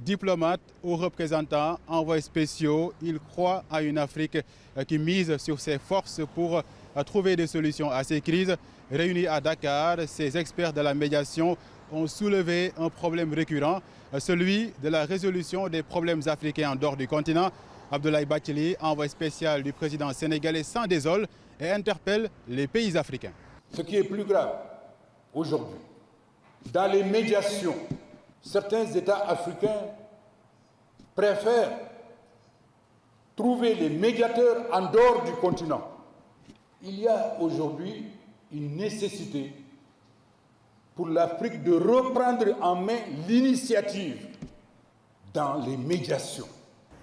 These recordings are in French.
Diplomates, hauts représentants, envoyés spéciaux, ils croient à une Afrique qui mise sur ses forces pour trouver des solutions à ces crises. Réunis à Dakar, ces experts de la médiation ont soulevé un problème récurrent, celui de la résolution des problèmes africains en dehors du continent. Abdoulaye Bathily, envoyé spécial du président sénégalais, s'en désole et interpelle les pays africains. Ce qui est plus grave aujourd'hui, dans les médiations, certains États africains préfèrent trouver les médiateurs en dehors du continent. Il y a aujourd'hui une nécessité pour l'Afrique de reprendre en main l'initiative dans les médiations.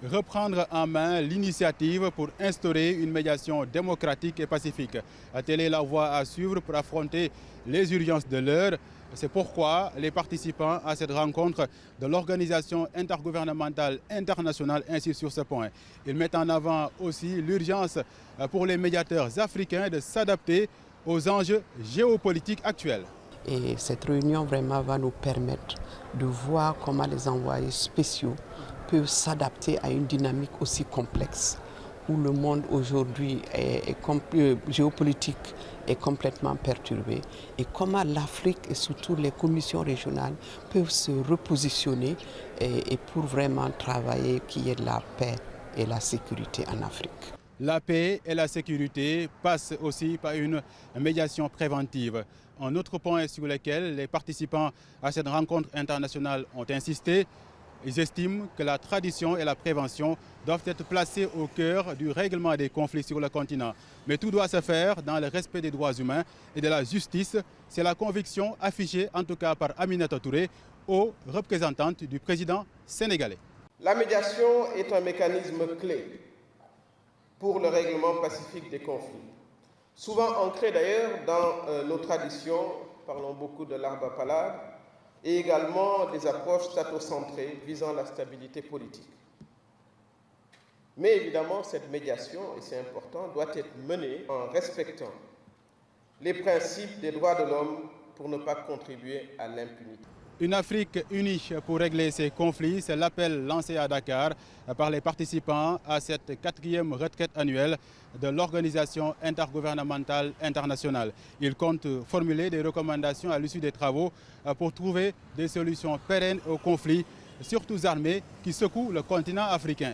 Reprendre en main l'initiative pour instaurer une médiation démocratique et pacifique. Telle est la voie à suivre pour affronter les urgences de l'heure. C'est pourquoi les participants à cette rencontre de l'Organisation intergouvernementale internationale insistent sur ce point. Ils mettent en avant aussi l'urgence pour les médiateurs africains de s'adapter aux enjeux géopolitiques actuels. Et cette réunion vraiment va nous permettre de voir comment les envoyés spéciaux peuvent s'adapter à une dynamique aussi complexe où le monde aujourd'hui géopolitique est complètement perturbé et comment l'Afrique et surtout les commissions régionales peuvent se repositionner et pour vraiment travailler qu'il y ait de la paix et la sécurité en Afrique. La paix et la sécurité passent aussi par une médiation préventive. Un autre point sur lequel les participants à cette rencontre internationale ont insisté, ils estiment que la tradition et la prévention doivent être placées au cœur du règlement des conflits sur le continent. Mais tout doit se faire dans le respect des droits humains et de la justice. C'est la conviction affichée en tout cas par Aminata Touré, haute représentante du président sénégalais. La médiation est un mécanisme clé pour le règlement pacifique des conflits. Souvent ancré d'ailleurs dans nos traditions, parlons beaucoup de l'arbre à palabre, et également des approches statocentrées visant la stabilité politique. Mais évidemment, cette médiation, et c'est important, doit être menée en respectant les principes des droits de l'homme pour ne pas contribuer à l'impunité. Une Afrique unie pour régler ces conflits, c'est l'appel lancé à Dakar par les participants à cette 4e retraite annuelle de l'Organisation intergouvernementale internationale. Ils comptent formuler des recommandations à l'issue des travaux pour trouver des solutions pérennes aux conflits, surtout armés, qui secouent le continent africain.